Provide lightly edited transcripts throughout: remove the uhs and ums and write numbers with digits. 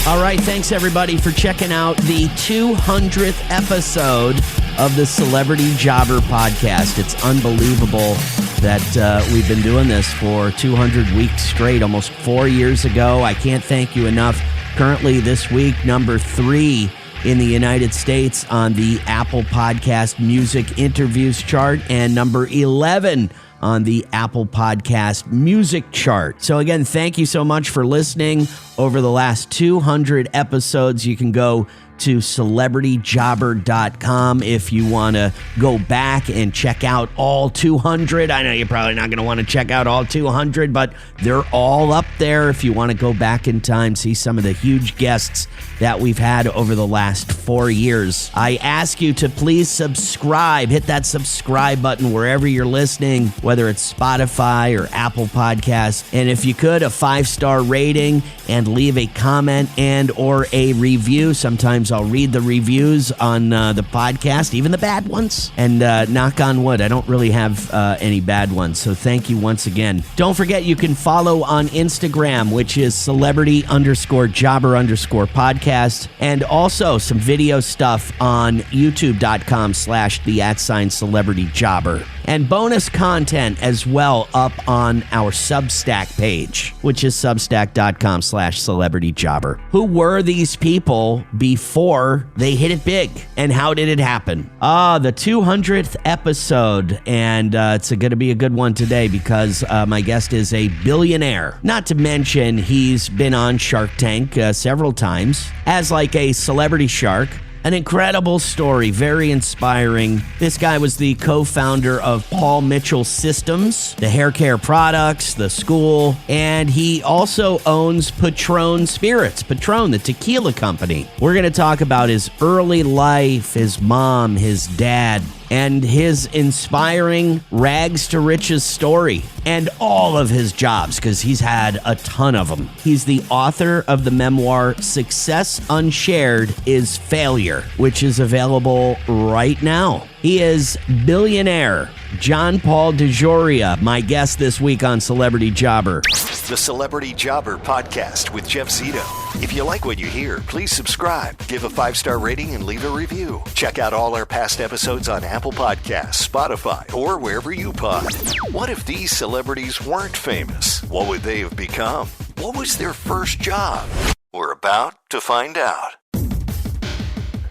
All right, thanks everybody for checking out the 200th episode of the Celebrity Jobber podcast. It's unbelievable that we've been doing this for 200 weeks straight, almost 4 years ago. I can't thank you enough. Currently this week, number 3 in the United States on the Apple Podcast Music Interviews chart, and number 11 on the Apple Podcast Music chart. So again, thank you so much for listening over the last 200 episodes. You can go to celebrityjobber.com if you want to go back and check out all 200. I know you're probably not going to want to check out all 200, but they're all up there if you want to go back in time, see some of the huge guests that we've had over the last 4 years. I ask you to please subscribe. Hit that subscribe button wherever you're listening, whether it's Spotify or Apple Podcasts. And if you could, a 5-star rating and leave a comment and or a review. Sometimes I'll read the reviews on the podcast, even the bad ones. And knock on wood, I don't really have any bad ones. So thank you once again. Don't forget, you can follow on Instagram, which is celebrity_jobber_podcast. And also some video stuff on youtube.com/the@celebrityjobber. And bonus content as well up on our Substack page, which is substack.com/celebrityjobber. Who were these people before they hit it big? And how did it happen? The 200th episode. And it's going to be a good one today because my guest is a billionaire. Not to mention he's been on Shark Tank several times as like a celebrity shark. An incredible story, very inspiring. This guy was the co-founder of Paul Mitchell Systems, the hair care products, the school, and he also owns Patron Spirits, Patron, the tequila company. We're going to talk about his early life, his mom, his dad, and his inspiring rags to riches story, and all of his jobs, because he's had a ton of them. He's the author of the memoir, Success Unshared is Failure, which is available right now. He is billionaire John Paul DeJoria, my guest this week on Celebrity Jobber. The Celebrity Jobber podcast with Jeff Zito. If you like what you hear, please subscribe, give a 5-star rating, and leave a review. Check out all our past episodes on Apple Podcasts, Spotify, or wherever you pod. What if these celebrities weren't famous? What would they have become? What was their first job? We're about to find out.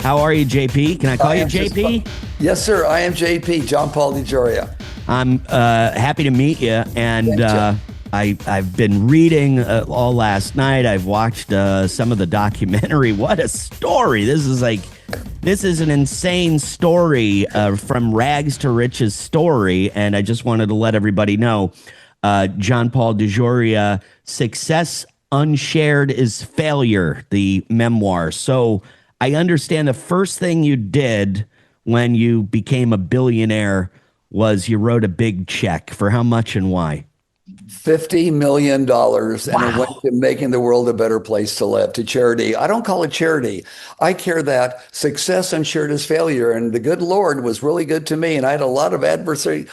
How are you, JP? Can I call you JP? Yes, sir. I am JP, John Paul DeJoria. I'm happy to meet you, and I've been reading all last night. I've watched some of the documentary. What a story! This is an insane story from rags to riches story, and I just wanted to let everybody know, John Paul DeJoria, Success Unshared is Failure, the memoir. So I understand the first thing you did when you became a billionaire was you wrote a big check. For how much and why? $50 million, and it went to making the world a better place to live, to charity. I don't call it charity. I care that success unshared is failure, and the good Lord was really good to me, and I had a lot of adversity,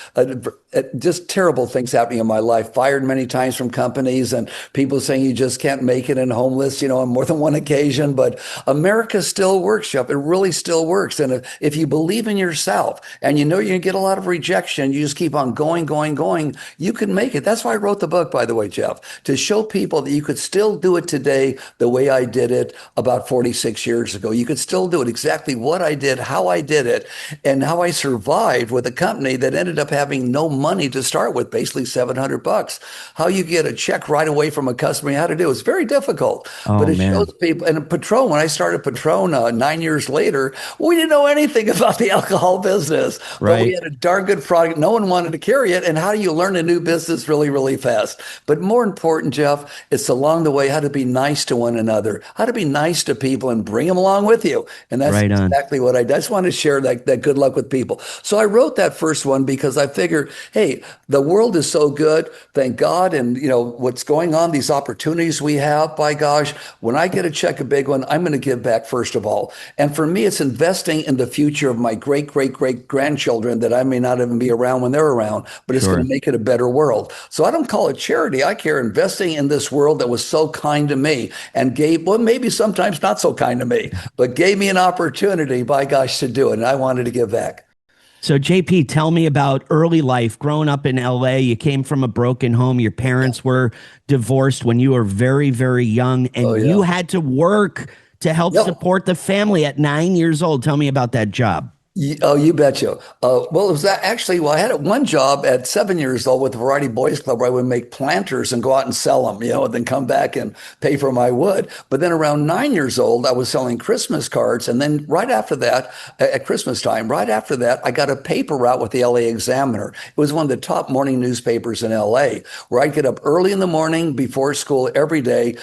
just terrible things happening in my life, fired many times from companies, and people saying you just can't make it, and homeless, on more than one occasion. But America still works, Jeff. It really still works. And if you believe in yourself, and you're going to get a lot of rejection, you just keep on going, you can make it. That's why I wrote the book, by the way, Jeff, to show people that you could still do it today the way I did it about 46 years ago. You could still do it exactly what I did, how I did it, and how I survived with a company that ended up having no money to start with, basically $700. How you get a check right away from a customer, how to do it. It's very difficult, but it shows people. And Patron, when I started Patron 9 years later, we didn't know anything about the alcohol business, but we had a darn good product. No one wanted to carry it. And how do you learn a new business really, really fast? But more important, Jeff, it's along the way how to be nice to one another, how to be nice to people and bring them along with you. And that's exactly what I did. I just want to share that good luck with people. So I wrote that first one because I figured, hey, the world is so good, thank God. And what's going on, these opportunities we have, by gosh, when I get a check, a big one, I'm going to give back first of all. And for me, it's investing in the future of my great grandchildren that I may not even be around when they're around, but it's going to make it a better world. So I don't don't call it charity. I care investing in this world that was so kind to me and gave, well, maybe sometimes not so kind to me, but gave me an opportunity, by gosh, to do it. And I wanted to give back. So, JP, tell me about early life. Growing up in LA, you came from a broken home. Your parents were divorced when you were very, very young, Oh, and yeah. you had to work to help Yep. support the family at 9 years old. Tell me about that job. Oh, you betcha. Well, it was that actually, well, I had one job at 7 years old with the Variety Boys Club where I would make planters and go out and sell them, and then come back and pay for my wood. But then around 9 years old, I was selling Christmas cards. And then right after that, at Christmas time, right after that, I got a paper route with the LA Examiner. It was one of the top morning newspapers in LA, where I'd get up early in the morning before school every day,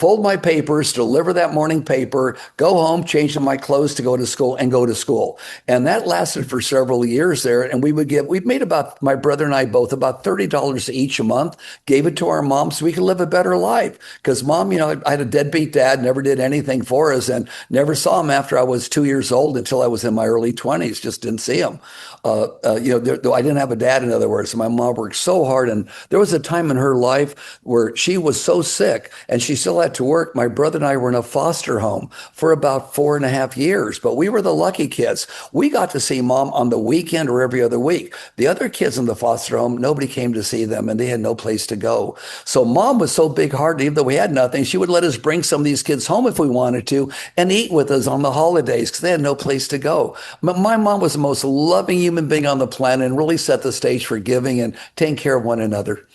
fold my papers, deliver that morning paper, go home, change my clothes to go to school, and go to school. And that lasted for several years there. And we'd made about, my brother and I both, about $30 each a month, gave it to our mom so we could live a better life. Because mom, I had a deadbeat dad, never did anything for us, and never saw him after I was 2 years old until I was in my early 20s, just didn't see him. I didn't have a dad, in other words. So my mom worked so hard. And there was a time in her life where she was so sick and she still had to work. My brother and I were in a foster home for about 4.5 years, but we were the lucky kids. We got to see mom on the weekend or every other week. The other kids in the foster home, nobody came to see them and they had no place to go. So mom was so big-hearted, even though we had nothing, she would let us bring some of these kids home if we wanted to and eat with us on the holidays because they had no place to go. My mom was the most loving human being on the planet and really set the stage for giving and taking care of one another.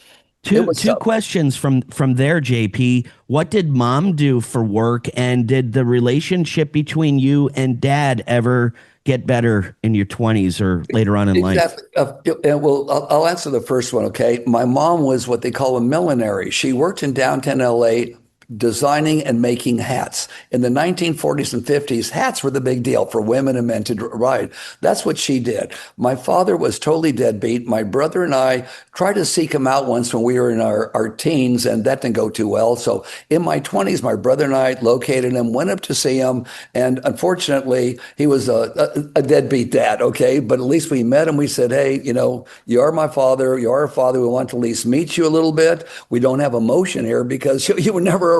Two questions from there, JP. What did mom do for work, and did the relationship between you and dad ever get better in your 20s or later on in life? Exactly. Well, I'll answer the first one, okay? My mom was what they call a millinery. She worked in downtown LA designing and making hats. In the 1940s and 50s, hats were the big deal for women and men to ride. That's what she did. My father was totally deadbeat. My brother and I tried to seek him out once when we were in our teens, and that didn't go too well. So in my 20s, my brother and I located him, went up to see him, and unfortunately, he was a deadbeat dad, okay? But at least we met him. We said, hey, you are my father. You are our father. We want to at least meet you a little bit. We don't have emotion here because you were never around.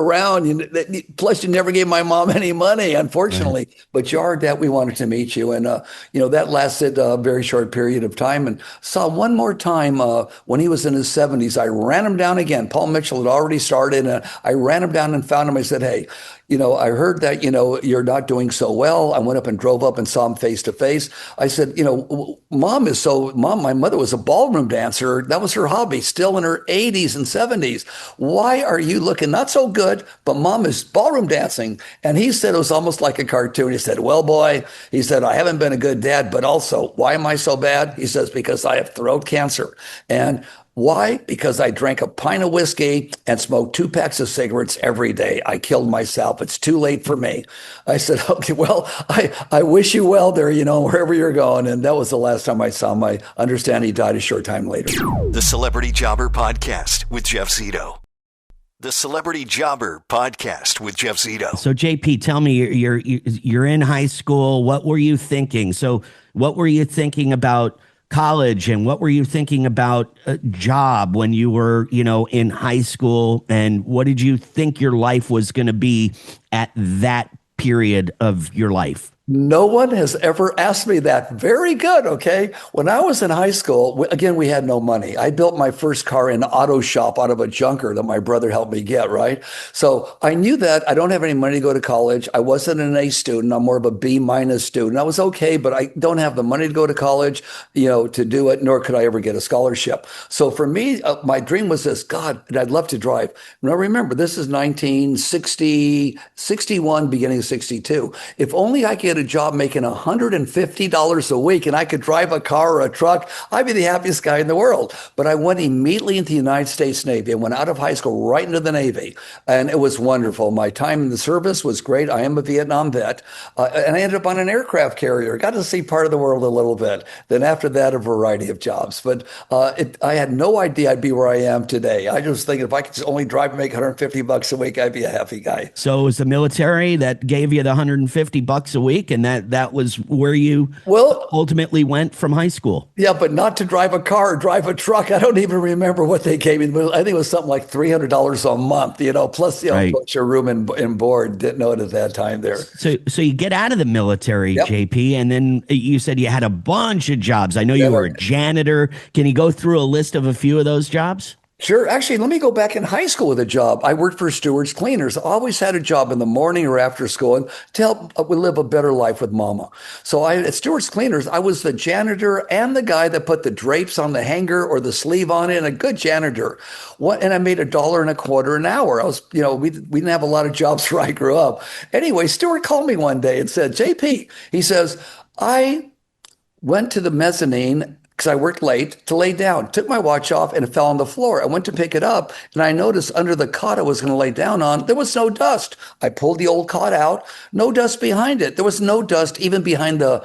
Plus, you never gave my mom any money, unfortunately. Right. But you are that we wanted to meet you. And, that lasted a very short period of time. And saw one more time when he was in his 70s. I ran him down again. Paul Mitchell had already started. And I ran him down and found him. I said, hey, I heard that, you're not doing so well. I went up and drove up and saw him face to face. I said, Mom, my mother was a ballroom dancer. That was her hobby, still in her 80s and 70s. Why are you looking not so good, but mom is ballroom dancing? And he said it was almost like a cartoon. He said, well, boy, he said, I haven't been a good dad, but also, why am I so bad? He says, because I have throat cancer. And why? Because I drank a pint of whiskey and smoked 2 packs of cigarettes every day. I killed myself. It's too late for me. I said, okay, well, I wish you well there, wherever you're going. And that was the last time I saw him. I understand he died a short time later. The Celebrity Jobber Podcast with Jeff Zito. The Celebrity Jobber Podcast with Jeff Zito. So, JP, tell me, you're in high school. What were you thinking? So what were you thinking about college, and what were you thinking about a job when you were, in high school, and what did you think your life was going to be at that period of your life? No one has ever asked me that. Very good. Okay. When I was in high school, again, we had no money. I built my first car in an auto shop out of a junker that my brother helped me get. Right. So I knew that I don't have any money to go to college. I wasn't an A student. I'm more of a B- student. I was okay, but I don't have the money to go to college, to do it, nor could I ever get a scholarship. So for me, my dream was this, God, and I'd love to drive. Now remember, this is 1960, 61, beginning of 62. If only I could get a job making $150 a week and I could drive a car or a truck, I'd be the happiest guy in the world. But I went immediately into the United States Navy. I went out of high school right into the Navy, and it was wonderful. My time in the service was great. I am a Vietnam vet, and I ended up on an aircraft carrier. Got to see part of the world a little bit. Then after that, a variety of jobs. But I had no idea I'd be where I am today. I just think if I could just only drive and make $150 a week, I'd be a happy guy. So it was the military that gave you the $150 a week? break, and that was where you Well, ultimately went from high school. yeah, but not to drive a car, drive a truck. I don't even remember what they gave me. But I think it was something like $300 a month, plus, Right. plus your room and board. Didn't know it at that time there. So you get out of the military, Yep. JP, and then you said you had a bunch of jobs. I know you Yeah, were a janitor. Can you go through a list of a few of those jobs? sure. Actually, let me go back in high school with a job. I worked for Stewart's Cleaners. Always had a job in the morning or after school and to help live a better life with mama. So at Stewart's Cleaners, I was the janitor and the guy that put the drapes on the hanger or the sleeve on it, and a good janitor. And I made $1.25 an hour. I was, we didn't have a lot of jobs where I grew up. Anyway, Stewart called me one day and said, JP, he says, I went to the mezzanine because I worked late to lay down, took my watch off and it fell on the floor. I went to pick it up and I noticed under the cot I was going to lay down on, there was no dust. I pulled the old cot out, no dust behind it. There was no dust even behind the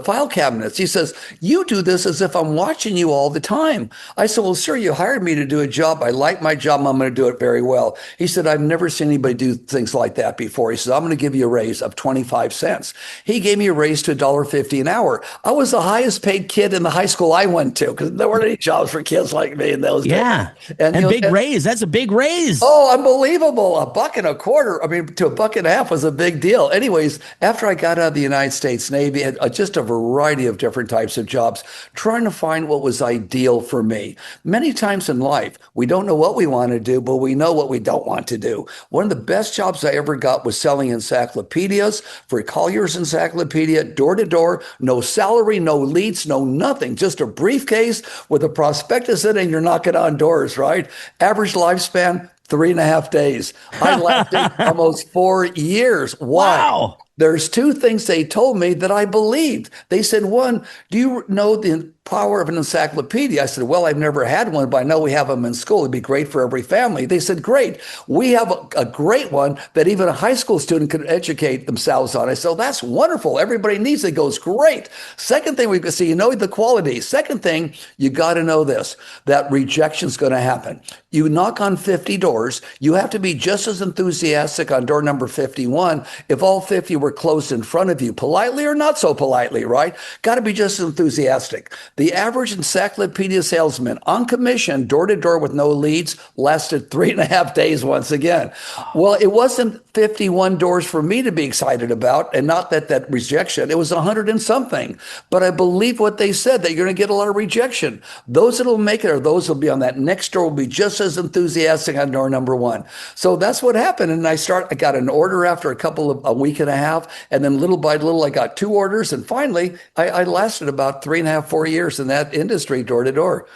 file cabinets. He says, you do this as if I'm watching you all the time. I said, well, sir, you hired me to do a job. I like my job. I'm going to do it very well. He said, I've never seen anybody do things like that before. He says, I'm going to give you a raise of 25 cents. He gave me a raise to $1.50 an hour. I was the highest paid kid in the high school I went to because there weren't any jobs for kids like me in those days. Yeah. And big raise. That's a big raise. Oh, unbelievable. $1.25. I mean, to $1.50 was a big deal. Anyways, after I got out of the United States Navy, I had just a variety of different types of jobs, trying to find what was ideal for me. Many times in life, we don't know what we want to do, but we know what we don't want to do. One of the best jobs I ever got was selling encyclopedias for Collier's Encyclopedia, door to door, no salary, no leads, no nothing, just a briefcase with a prospectus in it, and you're knocking on doors, right? Average lifespan, 3.5 days. I lasted almost 4 years. Why? Wow. There's two things they told me that I believed. They said, one, do you know the power of an encyclopedia? I said, well, I've never had one, but I know we have them in school. It'd be great for every family. They said, great. We have a great one that even a high school student could educate themselves on. I said, that's wonderful. Everybody needs it. It goes, great. Second thing we could see, the quality. Second thing, you got to know this, that rejection's going to happen. You knock on 50 doors. You have to be just as enthusiastic on door number 51 if all 50 were closed in front of you, politely or not so politely, right? Got to be just as enthusiastic. The average encyclopedia salesman on commission, door to door with no leads, lasted 3.5 days once again. Well, it wasn't 51 doors for me to be excited about, and not that rejection. It was 100 and something. But I believe what they said, that you're going to get a lot of rejection. Those that will make it are those who will be on that next door will be just as enthusiastic on door number one. So that's what happened. And I got an order after a week and a half. And then little by little, I got 2 orders. And finally, I lasted about 3.5, 4 years in that industry, door to door.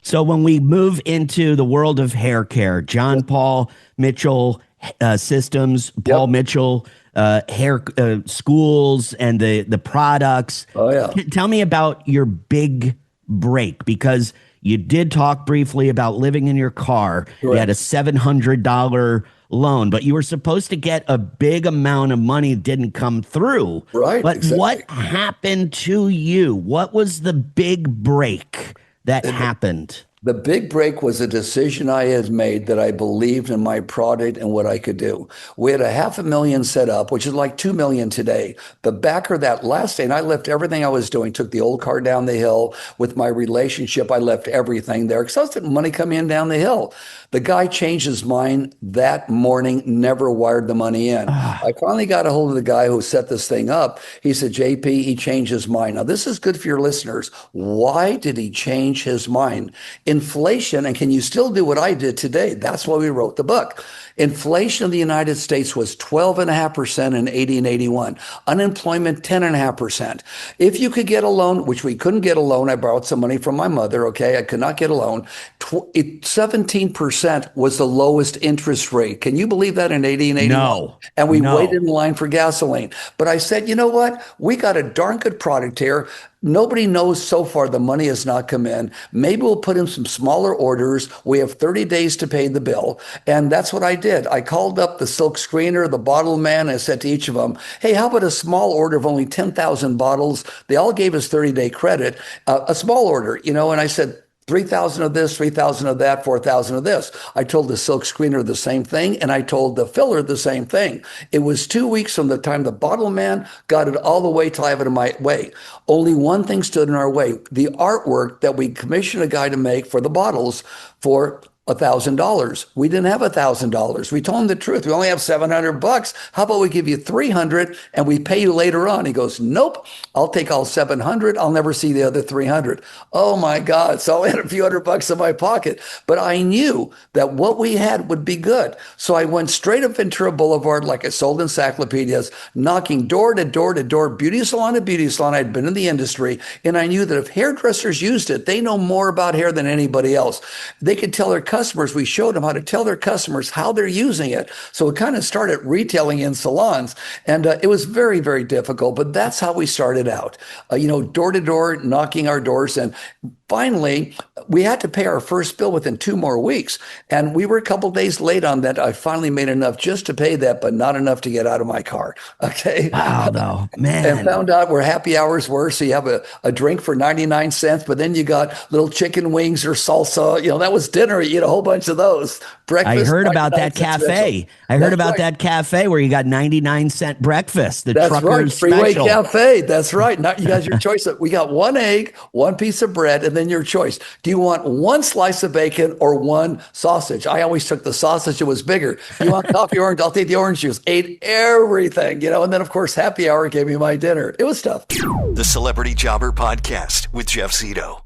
So when we move into the world of hair care, John Paul Mitchell Systems, Paul Mitchell hair schools, and the products. Oh, yeah. Tell me about your big break, because you did talk briefly about living in your car. Correct. You had a $700 loan, but you were supposed to get a big amount of money, didn't come through. Right. But exactly. what happened to you? What was the big break that happened? The big break was a decision I had made that I believed in my product and what I could do. We had a $500,000 set up, which is like $2 million today. The backer that last day, and I left everything I was doing, took the old car down the hill. With my relationship, I left everything there because I was getting money coming in down the hill. The guy changed his mind that morning, never wired the money in. I finally got a hold of the guy who set this thing up. He said, JP, he changed his mind. Now, this is good for your listeners. Why did he change his mind? Inflation, and can you still do what I did today? That's why we wrote the book. Inflation in the United States was 12.5% in 80 and 81. Unemployment, 10.5%. If you could get a loan, which we couldn't get a loan, I borrowed some money from my mother, okay? I could not get a loan. 17% was the lowest interest rate. Can you believe that in 80 and 81? No. And we No. waited in line for gasoline. But I said, you know what? We got a darn good product here. Nobody knows so far the money has not come in. Maybe we'll put in some smaller orders. We have 30 days to pay the bill. And that's what I did. I called up the silk screener, the bottle man. I said to each of them, hey, how about a small order of only 10,000 bottles? They all gave us 30-day credit, a small order, and I said, 3,000 of this, 3,000 of that, 4,000 of this. I told the silk screener the same thing, and I told the filler the same thing. It was 2 weeks from the time the bottle man got it all the way till I have it in my way. Only one thing stood in our way. The artwork that we commissioned a guy to make for the bottles for $1,000. We didn't have $1,000. We told him the truth. We only have $700. How about we give you 300 and we pay you later on? He goes, nope, I'll take all 700. I'll never see the other 300. Oh my God. So I had a few $100 in my pocket, but I knew that what we had would be good. So I went straight up Ventura Boulevard, like I sold encyclopedias, knocking door to door to door, beauty salon to beauty salon. I'd been in the industry, and I knew that if hairdressers used it, they know more about hair than anybody else. They could tell their customers, we showed them how to tell their customers how they're using it. So it kind of started retailing in salons, and it was very, very difficult, but that's how we started out, door to door, knocking our doors. And finally, we had to pay our first bill within 2 more weeks. And we were a couple days late on that. I finally made enough just to pay that, but not enough to get out of my car. Okay. Wow, though, man. And found out where happy hours were. So you have a drink for 99 cents, but then you got little chicken wings or salsa. That was dinner. You eat a whole bunch of those. Breakfast. I heard about that cafe. I heard about that cafe where you got 99-cent breakfast. That's right. Trucker's Freeway special. Cafe. That's right. Now you got your choice. We got 1 egg, 1 piece of bread, and then your choice. Do you want 1 slice of bacon or 1 sausage? I always took the sausage. It was bigger. You want coffee orange? I'll take the orange juice. Ate everything, and then of course happy hour gave me my dinner. It was tough. The Celebrity Jobber Podcast with Jeff Zito.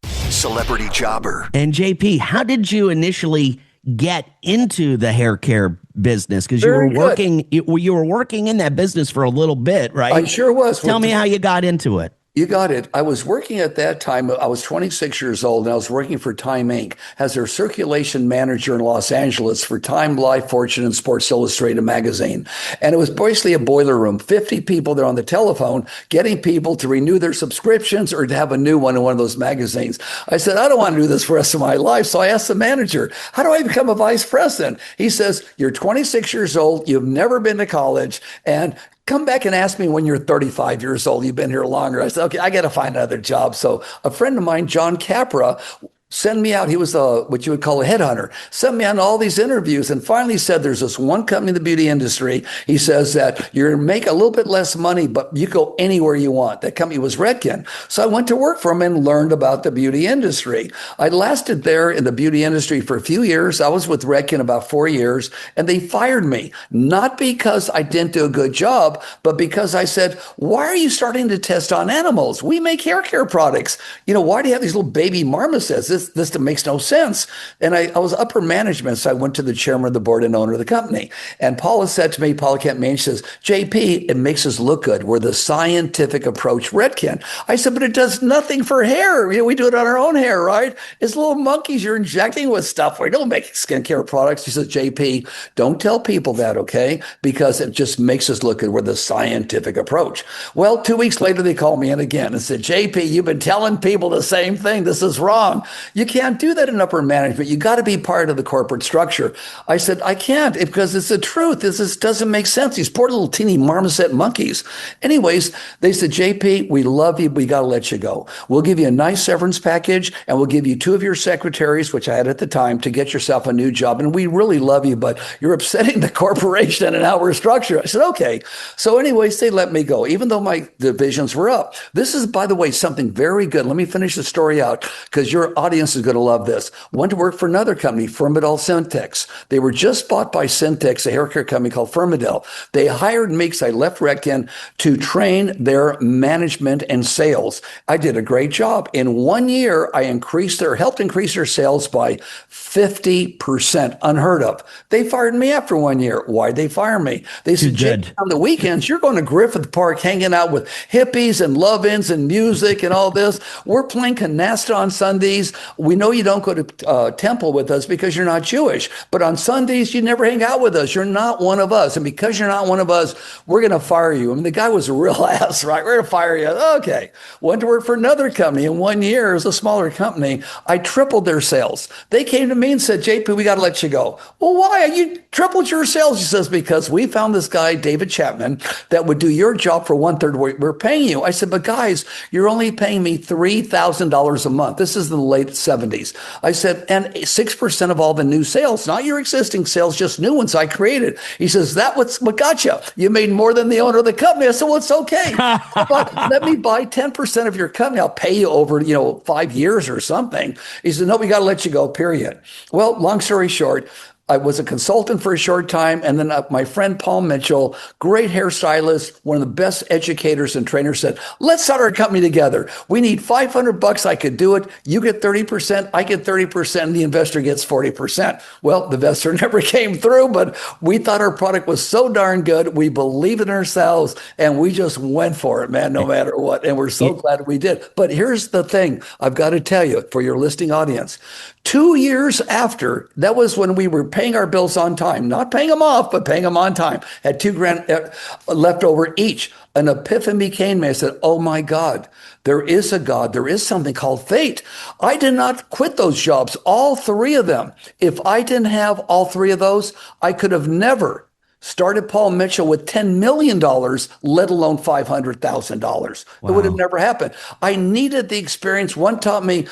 Celebrity Jobber. And JP, how did you initially get into the hair care business? Because you were working in that business for a little bit, right? I sure was. Tell me how you got into it. You got it. I was working at that time. I was 26 years old, and I was working for Time Inc. as their circulation manager in Los Angeles for Time, Life, Fortune, and Sports Illustrated magazine. And it was basically a boiler room, 50 people there on the telephone, getting people to renew their subscriptions or to have a new one in one of those magazines. I said, I don't want to do this for the rest of my life. So I asked the manager, how do I become a vice president? He says, you're 26 years old, you've never been to college, and come back and ask me when you're 35 years old. You've been here longer. I said, okay, I got to find another job. So a friend of mine, John Capra, sent me out. He was what you would call a headhunter. Sent me on all these interviews and finally said, there's this one company in the beauty industry. He says that you're going to make a little bit less money, but you go anywhere you want. That company was Redken. So I went to work for him and learned about the beauty industry. I lasted there in the beauty industry for a few years. I was with Redken about 4 years, and they fired me, not because I didn't do a good job, but because I said, why are you starting to test on animals? We make hair care products. Why do you have these little baby marmosets? This makes no sense. And I was upper management, so I went to the chairman of the board and owner of the company. And Paula said to me, Paula Kent Main, she says, JP, it makes us look good. We're the scientific approach Redken. I said, but it does nothing for hair. We do it on our own hair, right? It's little monkeys you're injecting with stuff. We don't make skincare products. She says, JP, don't tell people that, okay? Because it just makes us look good. We're the scientific approach. Well, 2 weeks later, they called me in again and said, JP, you've been telling people the same thing. This is wrong. You can't do that in upper management. You got to be part of the corporate structure. I said, I can't because it's the truth. This doesn't make sense. These poor little teeny marmoset monkeys. Anyways, they said, JP, we love you. We got to let you go. We'll give you a nice severance package and we'll give you 2 of your secretaries, which I had at the time, to get yourself a new job. And we really love you, but you're upsetting the corporation and our structure. I said, okay. So anyways, they let me go, even though my divisions were up. This is, by the way, something very good. Let me finish the story out because your audience is going to love this. Went to work for another company, Firmidel Syntex. They were just bought by Syntex, a hair care company called Firmidel. They hired me because I left Redken to train their management and sales. I did a great job. In 1 year, I helped increase their sales by 50%, unheard of. They fired me after 1 year. Why'd they fire me? They said, Jake, on the weekends, you're going to Griffith Park hanging out with hippies and love-ins and music and all this. We're playing canasta on Sundays. We know you don't go to temple with us because you're not Jewish, but on Sundays, you never hang out with us. You're not one of us. And because you're not one of us, we're going to fire you. I mean, the guy was a real ass, right? We're going to fire you. Okay. Went to work for another company. In 1 year, it was a smaller company. I tripled their sales. They came to me and said, JP, we got to let you go. Well, why? You tripled your sales. He says, because we found this guy, David Chapman, that would do your job for 1/3 what we're paying you. I said, but guys, you're only paying me $3,000 a month. This is in the late 70s. I said, and 6% of all the new sales, not your existing sales, just new ones I created. He says, that was what got you. You made more than the owner of the company. I said, well, it's okay. But let me buy 10% of your company. I'll pay you over, 5 years or something. He said, no, we got to let you go, period. Well, long story short, I was a consultant for a short time, and then my friend Paul Mitchell, great hairstylist, one of the best educators and trainers, said, let's start our company together. We need $500. I could do it. You get 30%, I get 30%, and the investor gets 40%. Well, the investor never came through, but we thought our product was so darn good. We believed in ourselves, and we just went for it, man, no matter what. And we're so glad we did. But here's the thing I've got to tell you for your listening audience. 2 years after, that was when we were paying our bills on time, not paying them off, but paying them on time, had $2,000 left over each. An epiphany came to me. I said, oh my God, there is a God. There is something called fate. I did not quit those jobs, all three of them. If I didn't have all three of those, I could have never started Paul Mitchell with $10 million, let alone $500,000. Wow. It would have never happened. I needed the experience. One taught me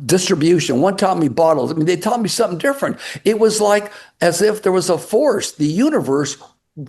distribution. One taught me bottles. I mean, they taught me something different. It was like as if there was a force, the universe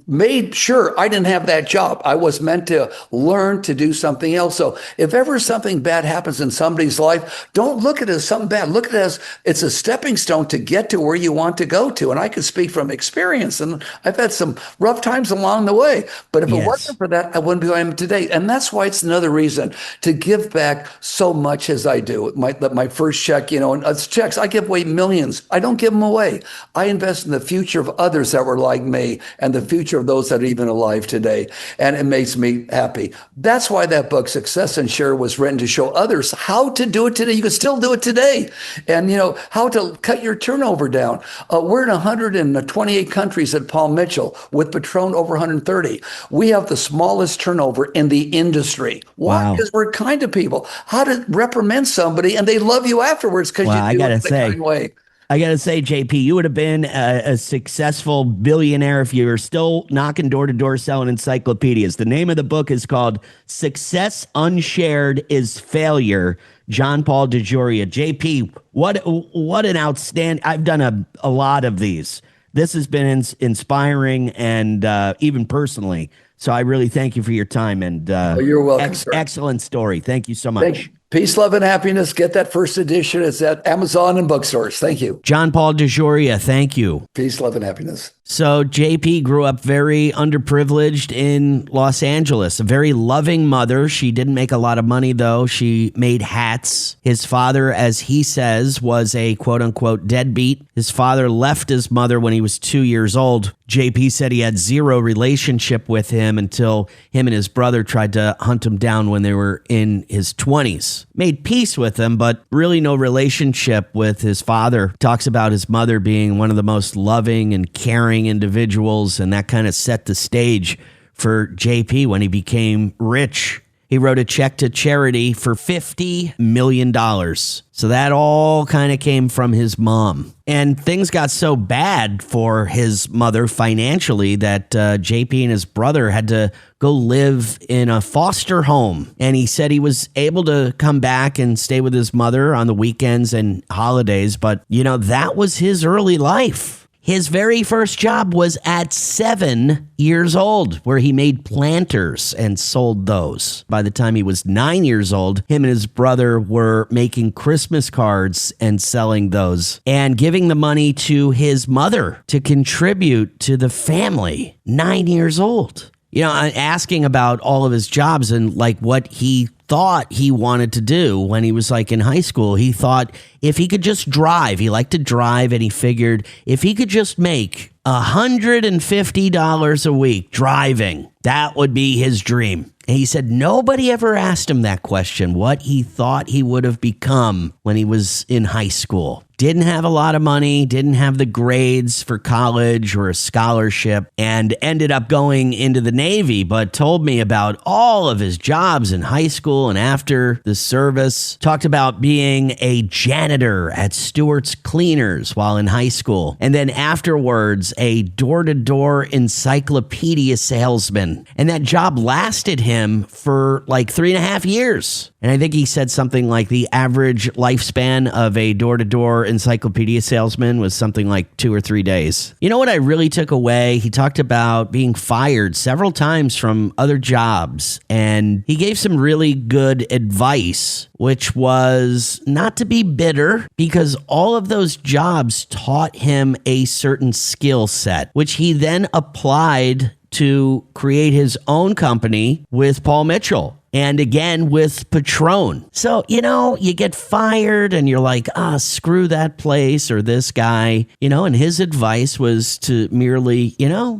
made sure I didn't have that job. I was meant to learn to do something else. So if ever something bad happens in somebody's life, don't look at it as something bad. Look at it as it's a stepping stone to get to where you want to go to. And I can speak from experience, and I've had some rough times along the way. But if it wasn't for that, I wouldn't be who I am today. And that's why it's another reason to give back so much as I do. My first check, and it's checks, I give away millions. I don't give them away. I invest in the future of others that were like me and the future of those that are even alive today. And it makes me happy. That's why that book, Success and Share, was written to show others how to do it today. You can still do it today. And, how to cut your turnover down. We're in 128 countries at Paul Mitchell with Patron over 130. We have the smallest turnover in the industry. Why? Wow. Because we're kind to people. How to reprimand somebody and they love you afterwards because you do it in a kind way. I got to say, JP, you would have been a successful billionaire if you were still knocking door to door selling encyclopedias. The name of the book is called Success Unshared is Failure. John Paul DeJoria. JP, what an outstanding, I've done a lot of these. This has been inspiring and even personally. So I really thank you for your time and you're welcome, sir. Excellent story. Thank you so much. Peace, love, and happiness. Get that first edition. It's at Amazon and bookstores. Thank you. John Paul DeJoria, thank you. Peace, love, and happiness. So JP grew up very underprivileged in Los Angeles, a very loving mother. She didn't make a lot of money, though. She made hats. His father, as he says, was a quote-unquote deadbeat. His father left his mother when he was 2 years old. JP said he had zero relationship with him until him and his brother tried to hunt him down when they were in his 20s. Made peace with him, but really no relationship with his father. Talks about his mother being one of the most loving and caring individuals, and that kind of set the stage for JP when he became rich. He wrote a check to charity for $50 million. So that all kind of came from his mom. And things got so bad for his mother financially that JP and his brother had to go live in a foster home. And he said he was able to come back and stay with his mother on the weekends and holidays. But, that was his early life. His very first job was at 7 years old, where he made planters and sold those. By the time he was 9 years old, him and his brother were making Christmas cards and selling those and giving the money to his mother to contribute to the family. 9 years old. Asking about all of his jobs and what he thought he wanted to do when he was in high school. He thought if he could just drive, he liked to drive, and he figured if he could just make $150 a week driving, that would be his dream. And he said nobody ever asked him that question, what he thought he would have become when he was in high school. Didn't have a lot of money, didn't have the grades for college or a scholarship, and ended up going into the Navy, but told me about all of his jobs in high school and after the service. Talked about being a janitor at Stewart's Cleaners while in high school. And then afterwards, a door-to-door encyclopedia salesman. And that job lasted him for 3.5 years. And I think he said something like the average lifespan of a door-to-door encyclopedia salesman was something like 2 or 3 days. You know what I really took away? He talked about being fired several times from other jobs, and he gave some really good advice, which was not to be bitter, because all of those jobs taught him a certain skill set, which he then applied to create his own company with Paul Mitchell. And again, with Patron. So, you get fired and you're like, screw that place or this guy, and his advice was to merely,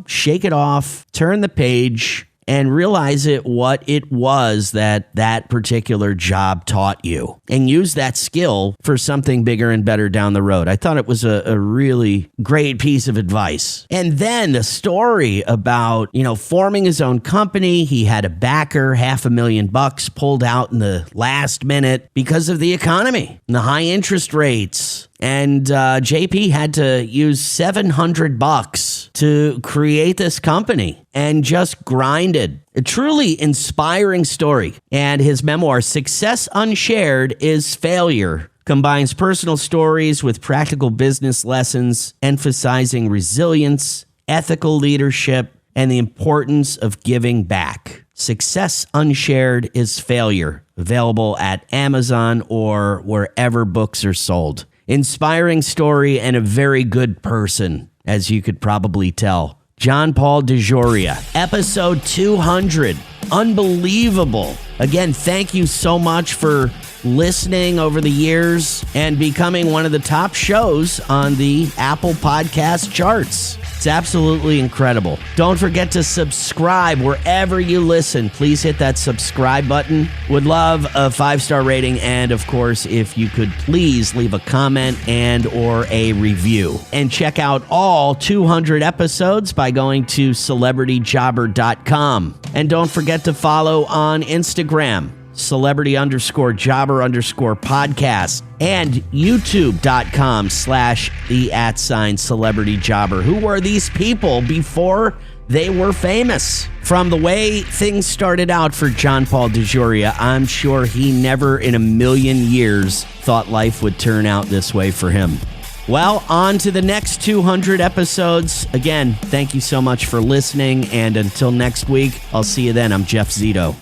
shake it off, turn the page, and realize what it was that particular job taught you, and use that skill for something bigger and better down the road. I thought it was a really great piece of advice. And then the story about, forming his own company. He had a backer, $500,000 pulled out in the last minute because of the economy and the high interest rates. And JP had to use $700 to create this company and just grinded. A truly inspiring story. And his memoir, Success Unshared is Failure, combines personal stories with practical business lessons, emphasizing resilience, ethical leadership, and the importance of giving back. Success Unshared is Failure, available at Amazon or wherever books are sold. Inspiring story and a very good person, as you could probably tell. John Paul DeJoria, episode 200. Unbelievable. Again, thank you so much for listening over the years and becoming one of the top shows on the Apple Podcast charts. It's absolutely incredible. Don't forget to subscribe wherever you listen. Please hit that subscribe button. Would love a 5-star rating. And of course, if you could please leave a comment and or a review. And check out all 200 episodes by going to celebrityjobber.com. And don't forget to follow on Instagram, celebrity_jobber_podcast, and youtube.com/the@celebrityjobber. Who were these people before they were famous? From the way things started out for John Paul DeJoria, I'm sure he never in a million years thought life would turn out this way for him. Well, on to the next 200 episodes. Again, thank you so much for listening, and until next week, I'll see you then. I'm Jeff Zito.